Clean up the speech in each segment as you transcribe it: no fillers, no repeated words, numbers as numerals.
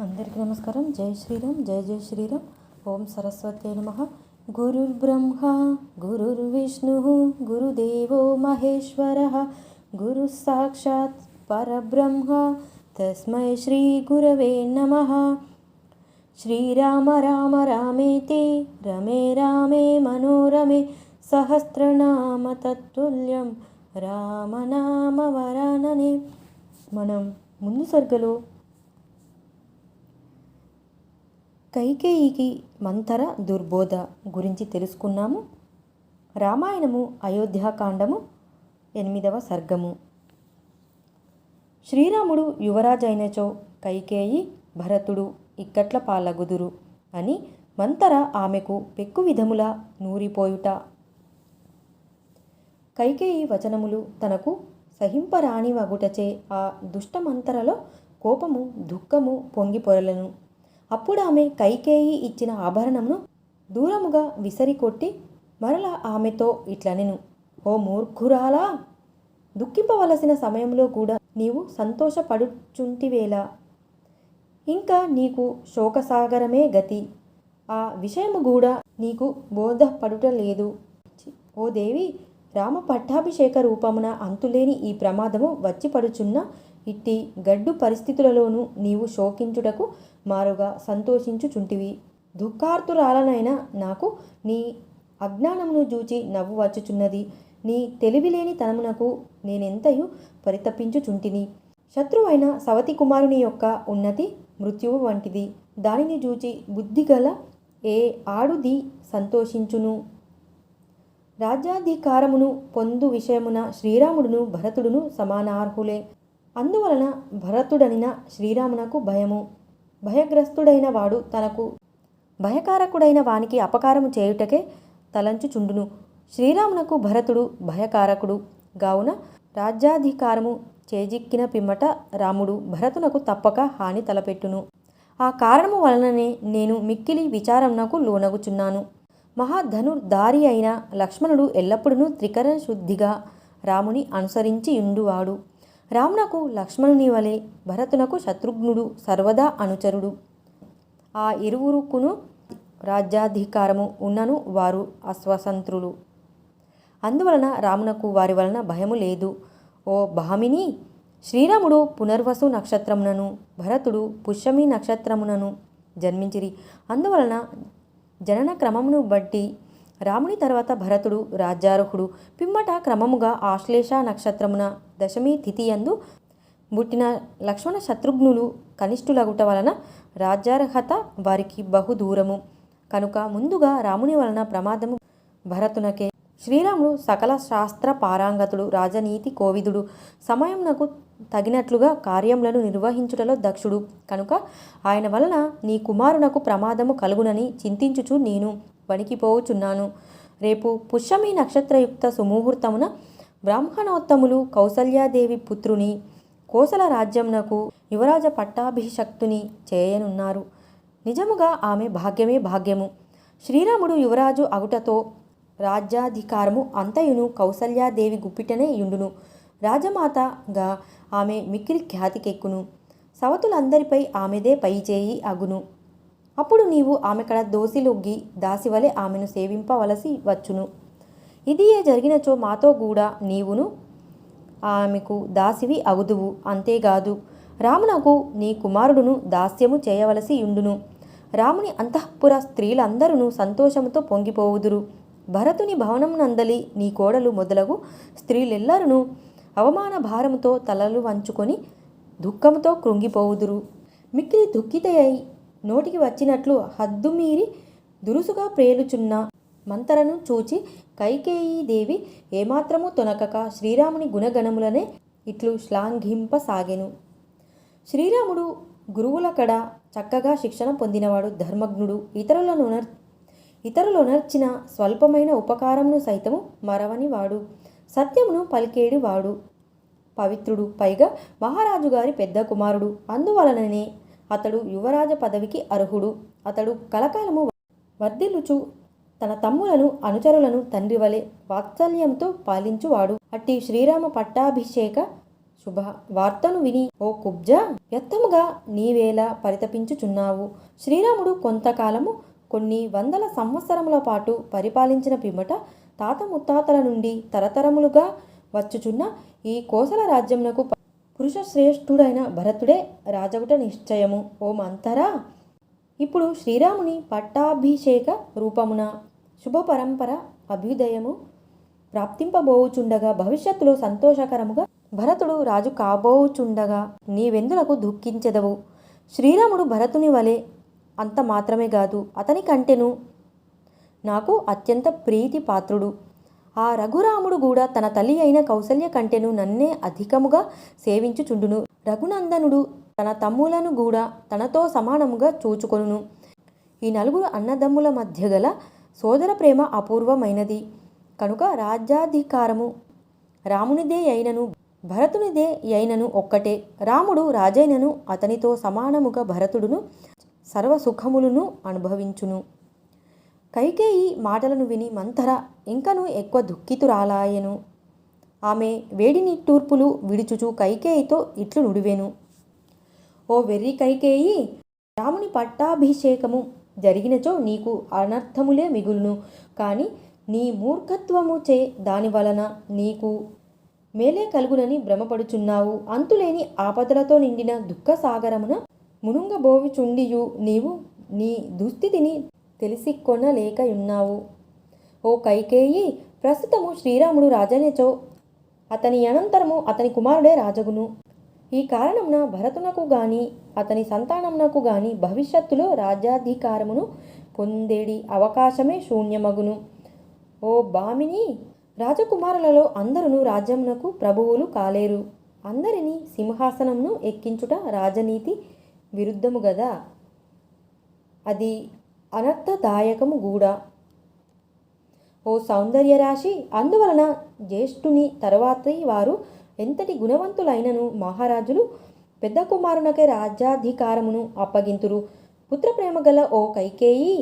అందరికీ నమస్కారం. జై శ్రీరామ్, జై జై శ్రీరామ్. ఓం సరస్వతే నమః. గురుర్బ్రహ్మ గురుర్విష్ణు గురుదేవో మహేశ్వరః గురు సాక్షాత్ పరబ్రహ్మ తస్మై శ్రీ గురవే నమః. శ్రీరామ రామ రామేతి రమే రామే మనోరమే సహస్రనామ తత్తుల్యం రామనామ వరాననే. మనం ముందు సర్గలో కైకేయికి మంతర దుర్బోధ గురించి తెలుసుకున్నాము. రామాయణము అయోధ్యాకాండము 8వ సర్గము. శ్రీరాముడు యువరాజైనచో కైకేయి భరతుడు ఇక్కట్ల పాలగుదురు అని మంతర ఆమెకు పెక్కు విధముల నూరిపోయుట. కైకేయి వచనములు తనకు సహింపరాని వగుటచే ఆ దుష్టమంతరలో కోపము దుఃఖము పొంగి పొరలను. అప్పుడు ఆమె కైకేయి ఇచ్చిన ఆభరణమును దూరముగా విసరికొట్టి మరలా ఆమెతో ఇట్లనెను, ఓ మూర్ఖురాలా, దుఃఖింపవలసిన సమయంలో కూడా నీవు సంతోషపడుచుంటివేలా? ఇంకా నీకు శోకసాగరమే గతి. ఆ విషయము కూడా నీకు బోధపడుటలేదు. ఓ దేవి, రామ పట్టాభిషేక రూపమున అంతులేని ఈ ప్రమాదము వచ్చిపడుచున్న ఇట్టి గడ్డు పరిస్థితులలోనూ నీవు శోకించుటకు మారుగా సంతోషించుచుంటివి. దుఃఖార్తురాలనైనా నాకు నీ అజ్ఞానమును జూచి నవ్వు వచ్చుచున్నది. నీ తెలివిలేని తనమునకు నేనెంతయు పరితపించుచుంటిని. శత్రువైన సవతి కుమారుని యొక్క ఉన్నతి మృత్యువు వంటిది. దానిని జూచి బుద్ధిగల ఏ ఆడుది సంతోషించును? రాజ్యాధికారమును పొందు విషయమున శ్రీరాముడును భరతుడును సమానార్హులే. అందువలన భరతుడనిన శ్రీరామునకు భయము. భయగ్రస్తుడైన వాడు తనకు భయకారకుడైన వానికి అపకారము చేయుటకే తలంచుచుండును. శ్రీరామునకు భరతుడు భయకారకుడు గావున రాజ్యాధికారము చేజిక్కిన పిమ్మట రాముడు భరతునకు తప్పక హాని తలపెట్టును. ఆ కారణము వలననే నేను మిక్కిలి విచారమునకు లోనగుచున్నాను. మహాధనుర్ధారి అయిన లక్ష్మణుడు ఎల్లప్పుడూ త్రికరణ శుద్ధిగా రాముని అనుసరించి యుండువాడు. రామునకు లక్ష్మణుని వలె భరతునకు శత్రుఘ్నుడు సర్వదా అనుచరుడు. ఆ ఇరువురుకును రాజ్యాధికారము ఉన్నను వారు అస్వతంత్రులు. అందువలన రామునకు వారి వలన భయము లేదు. ఓ భామిని, శ్రీరాముడు పునర్వసు నక్షత్రమునను భరతుడు పుష్యమి నక్షత్రమునను జన్మించిరి. అందువలన జనన క్రమమును బట్టి రాముని తర్వాత భరతుడు రాజ్యార్హుడు. పిమ్మట క్రమముగా ఆశ్లేష నక్షత్రమున దశమి తిథియందు పుట్టిన లక్ష్మణ శత్రుఘ్నులు కనిష్ఠులగుట వలన రాజ్యార్హత వారికి బహుదూరము. కనుక ముందుగా రాముని వలన ప్రమాదము భరతునకే. శ్రీరాముడు సకల శాస్త్ర పారంగతుడు, రాజనీతి కోవిదుడు, సమయమునకు తగినట్లుగా కార్యములను నిర్వహించుటలో దక్షుడు. కనుక ఆయన వలన నీ కుమారునకు ప్రమాదము కలుగునని చింతించుచు నేను వణికిపోవుచున్నాను. రేపు పుష్యమి నక్షత్రయుక్త సుముహూర్తమున బ్రాహ్మణోత్తములు కౌసల్యాదేవి పుత్రుని కోసల రాజ్యమునకు యువరాజ పట్టాభిషక్తుని చేయనున్నారు. నిజముగా ఆమె భాగ్యమే భాగ్యము. శ్రీరాముడు యువరాజు అగుటతో రాజ్యాధికారము అంతయును కౌసల్యాదేవి గుప్పిటనే యుండును. రాజమాతగా ఆమె మిక్కిలి ఖ్యాతికెక్కును. సవతులందరిపై ఆమెదే పైచేయి అగును. అప్పుడు నీవు ఆమె కడ దోసిలొగ్గి దాసివలె ఆమెను సేవింపవలసి వచ్చును. ఇదియే జరిగినచో మాతో కూడా నీవును ఆమెకు దాసివి అగుదువు. అంతేగాదు, రామునకు నీ కుమారుడును దాస్యము చేయవలసి యుండును. రాముని అంతఃపుర స్త్రీలందరూ సంతోషముతో పొంగిపోవుదురు. భరతుని భవనమునందలి నీ కోడలు మొదలగు స్త్రీలెల్లరును అవమాన భారముతో తలలు వంచుకొని దుఃఖముతో కృంగిపోవుదురు. మిక్కిలి దుఃఖితయై నోటికి వచ్చినట్లు హద్దుమీరి దురుసుగా ప్రేలుచున్న మంతరను చూచి కైకేయీదేవి ఏమాత్రము తొనకక శ్రీరాముని గుణగణములనే ఇట్లు శ్లాఘింపసాగెను. శ్రీరాముడు గురువుల కడ చక్కగా శిక్షణ పొందినవాడు, ధర్మజ్ఞుడు, ఇతరులొనర్చిన స్వల్పమైన ఉపకారమును సైతము మరవనివాడు, సత్యమును పలికేడివాడు, పవిత్రుడు, పైగా మహారాజు గారి పెద్ద కుమారుడు. అందువలననే అతడు యువరాజ పదవికి అర్హుడు. అతడు కలకాలము వర్ధిల్లుచు తన తమ్ములను అనుచరులను తండ్రి వలె వాత్సల్యంతో పాలించువాడు. అట్టి శ్రీరామ పట్టాభిషేక శుభ వార్తను విని ఓ కుబ్జ వ్యర్థముగా నీవేలా పరితపించుచున్నావు. శ్రీరాముడు కొంతకాలము కొన్ని వందల సంవత్సరముల పాటు పరిపాలించిన పిమ్మట తాత ముత్తాతల నుండి తరతరములుగా వచ్చుచున్న ఈ కోసల రాజ్యమునకు పురుషశ్రేష్ఠుడైన భరతుడే రాజగుట నిశ్చయము. ఓ మంతరా, ఇప్పుడు శ్రీరాముని పట్టాభిషేక రూపమున శుభ పరంపర అభ్యుదయము ప్రాప్తింపబోవుచుండగా భవిష్యత్తులో సంతోషకరముగా భరతుడు రాజు కాబోచుండగా నీవెందులకు దుఃఖించెదవు? శ్రీరాముడు భరతుని వలె అంత మాత్రమే కాదు, అతని కంటెను నాకు అత్యంత ప్రీతి పాత్రుడు. ఆ రఘురాముడు కూడా తన తల్లి అయిన కౌసల్య కంటెను నన్నే అధికముగా సేవించుచుండును. రఘునందనుడు తన తమ్ములను కూడా తనతో సమానముగా చూచుకొనును. ఈ నలుగురు అన్నదమ్ముల మధ్య గల సోదర ప్రేమ అపూర్వమైనది కనుక రాజ్యాధికారము రామునిదే అయినను భరతునిదే అయినను ఒక్కటే. రాముడు రాజైనను అతనితో సమానముగా భరతుడును సర్వసుఖములను అనుభవించును. కైకేయి మాటలను విని మంథర ఇంకను ఎక్కువ దుఃఖితురాలాయెను. ఆమె వేడిని తూర్పులు విడుచుచు కైకేయితో ఇట్లు నుడివెను. ఓ వెర్రి కైకేయి, రాముని పట్టాభిషేకము జరిగినచో నీకు అనర్థములే మిగులును. కానీ నీ మూర్ఖత్వము చే దాని వలన నీకు మేలే కలుగునని భ్రమపడుచున్నావు. అంతులేని ఆపదలతో నిండిన దుఃఖసాగరమున మునుంగబోవుచుండియు నీవు నీ దుస్థితిని తెలిసికొనలేకయున్నావు. ఓ కైకేయి, ప్రస్తుతము శ్రీరాముడు రాజైనచో అతని అనంతరము అతని కుమారుడే రాజగును. ఈ కారణమున భరతునకు గాని అతని సంతానమునకు గాని భవిష్యత్తులో రాజ్యాధికారమును పొందేడి అవకాశమే శూన్యమగును. ఓ భామిని, రాజకుమారులలో అందరును రాజ్యమునకు ప్రభువులు కాలేరు. అందరినీ సింహాసనంను ఎక్కించుట రాజనీతి విరుద్ధము గదా, అది అనర్థదాయకము కూడా. ఓ సౌందర్యరాశి, అందువలన జ్యేష్ఠుని తర్వాతి వారు ఎంతటి గుణవంతులైనను మహారాజులు పెద్ద కుమారునకే రాజ్యాధికారమును అప్పగింతురు. పుత్రప్రేమ గల ఓ కైకేయి,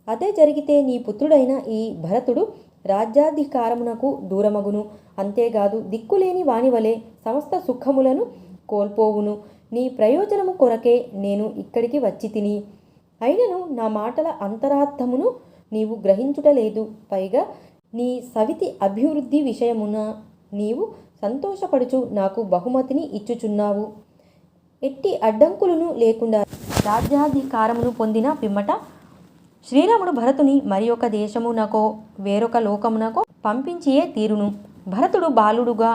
అదే జరిగితే నీ పుత్రుడైన ఈ భరతుడు రాజ్యాధికారమునకు దూరమగును. అంతేకాదు దిక్కులేని వానివలే సమస్త సుఖములను కోల్పోవును. నీ ప్రయోజనము కొరకే నేను ఇక్కడికి వచ్చి తిని అయినను నా మాటల అంతరార్థమును నీవు గ్రహించుటలేదు. పైగా నీ సవితి అభివృద్ధి విషయమున నీవు సంతోషపడుచు నాకు బహుమతిని ఇచ్చుచున్నావు. ఎట్టి అడ్డంకులను లేకుండా రాజ్యాధికారమును పొందిన పిమ్మట శ్రీరాముడు భరతుని మరి ఒక దేశమునకో వేరొక లోకమునకో పంపించియే తీరును. భరతుడు బాలుడుగా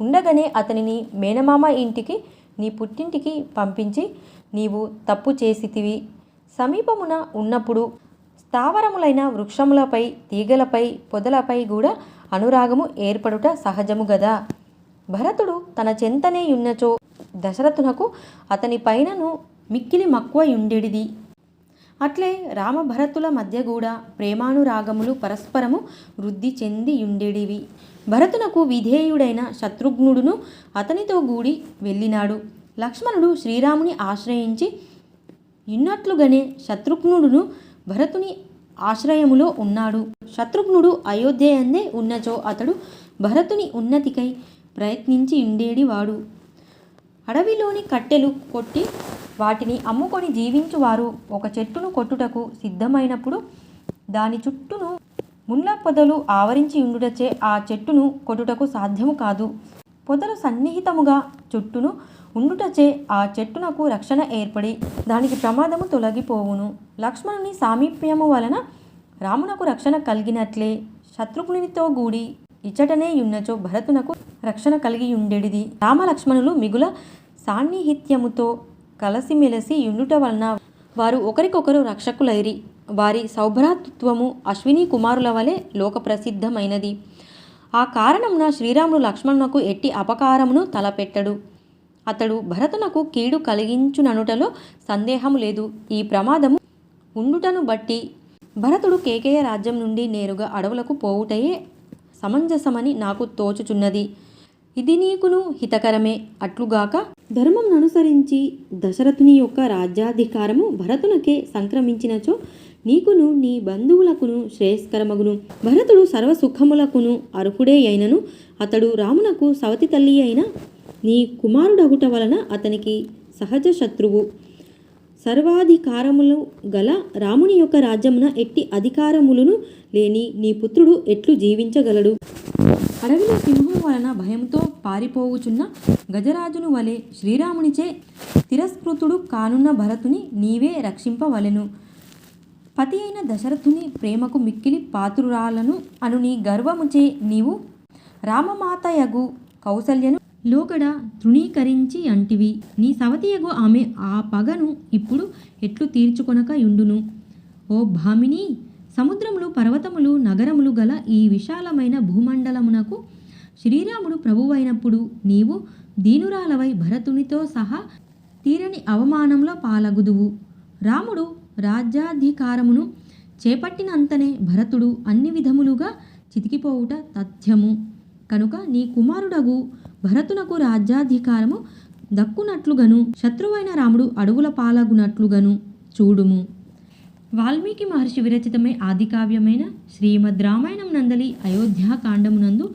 ఉండగానే అతనిని మేనమామ ఇంటికి నీ పుట్టింటికి పంపించి నీవు తప్పు చేసితివి. సమీపమున ఉన్నప్పుడు స్థావరములైన వృక్షములపై తీగలపై పొదలపై కూడా అనురాగము ఏర్పడుట సహజము గదా. భరతుడు తన చెంతనే యున్నచో దశరథునకు అతని పైనను మిక్కిలి మక్కువ యుండెడిది. అట్లే రామభరతుల మధ్య కూడా ప్రేమానురాగములు పరస్పరము వృద్ధి చెంది యుండెడివి. భరతునకు విధేయుడైన శత్రుఘ్నుడును అతనితో గూడి వెళ్ళినాడు. లక్ష్మణుడు శ్రీరాముని ఆశ్రయించి ఇన్నట్లుగానే శత్రుఘ్నుడును భరతుని ఆశ్రయములో ఉన్నాడు. శత్రుఘ్నుడు అయోధ్యయందే ఉన్నచో అతడు భరతుని ఉన్నతికై ప్రయత్నించి ఉండేడివాడు. అడవిలోని కట్టెలు కొట్టి వాటిని అమ్ముకొని జీవించువారు ఒక చెట్టును కొట్టుటకు సిద్ధమైనప్పుడు దాని చుట్టూను ముళ్ళ పొదలు ఆవరించి ఉండుటచే ఆ చెట్టును కొట్టుటకు సాధ్యము కాదు. పొదలు సన్నిహితముగా చుట్టూను ఉండుటచే ఆ చెట్టునకు రక్షణ ఏర్పడి దానికి ప్రమాదము తొలగిపోవును. లక్ష్మణుని సామీప్యము వలన రామునకు రక్షణ కలిగినట్లే శత్రుఘ్నునితో గూడి ఇచ్చటనే యున్నచో భరతునకు రక్షణ కలిగి ఉండేడిది. రామలక్ష్మణులు మిగుల సాన్నిహిత్యముతో కలసిమెలసి యుండుట వలన వారు ఒకరికొకరు రక్షకులైరి. వారి సౌభ్రాతృత్వము అశ్విని కుమారుల వలె లోక ప్రసిద్ధమైనది. ఆ కారణమున శ్రీరాముడు లక్ష్మణునకు ఎట్టి అపకారమును తలపెట్టడు. అతడు భరతునకు కీడు కలిగించుననుటలో సందేహము లేదు. ఈ ప్రమాదము ఉండుటను బట్టి భరతుడు కేకేయ రాజ్యం నుండి నేరుగా అడవులకు పోవుటయే సమంజసమని నాకు తోచుచున్నది. ఇది నీకును హితకరమే. అట్లుగాక ధర్మముననుసరించి దశరథుని యొక్క రాజ్యాధికారము భరతునకే సంక్రమించినచో నీకును నీ బంధువులకును శ్రేయస్కరమగును. భరతుడు సర్వసుఖములకును అర్హుడే అయినను అతడు రామునకు సవతి తల్లి అయిన నీ కుమారుడగుట వలన అతనికి సహజ శత్రువు. సర్వాధికారములు గల రాముని యొక్క రాజ్యమున ఎట్టి అధికారములను లేని నీ పుత్రుడు ఎట్లు జీవించగలడు? అడవిలో సింహం వలన భయంతో పారిపోవుచున్న గజరాజును వలె శ్రీరామునిచే తిరస్కృతుడు కానున్న భరతుని నీవే రక్షింపవలెను. పతి అయిన దశరథుని ప్రేమకు మిక్కిలి పాత్రురాలను అను నీ గర్వముచే నీవు రామమాతయగు కౌసల్యను లోగడ తృణీకరించి అంటివి. నీ సవతియగు ఆమె ఆ పగను ఇప్పుడు ఎట్లు తీర్చుకొనక యుండును? ఓ భామిని, సముద్రములు, పర్వతములు, నగరములు గల ఈ విశాలమైన భూమండలమునకు శ్రీరాముడు ప్రభువైనప్పుడు నీవు దీనురాలవై భరతునితో సహా తీరని అవమానంలో పాలగుదువు. రాముడు రాజ్యాధికారమును చేపట్టినంతనే భరతుడు అన్ని విధములుగా చితికిపోవుట తథ్యము. కనుక నీ కుమారుడగు భరతునకు రాజ్యాధికారము దక్కునట్లుగను శత్రువైన రాముడు అడవుల పాలగునట్లుగను చూడుము. వాల్మీకి మహర్షి విరచితమై ఆదికావ్యమైన శ్రీమద్ రామాయణం నందలి అయోధ్యాకాండమునందు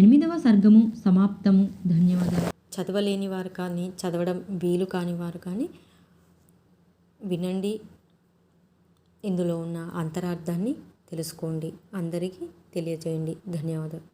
8వ సర్గము సమాప్తము. ధన్యవాదాలు. చదవలేని వారు కానీ, చదవడం వీలు కాని వారు కానీ వినండి. ఇందులో ఉన్న అంతరార్థాన్ని తెలుసుకోండి. అందరికీ తెలియజేయండి. ధన్యవాదాలు.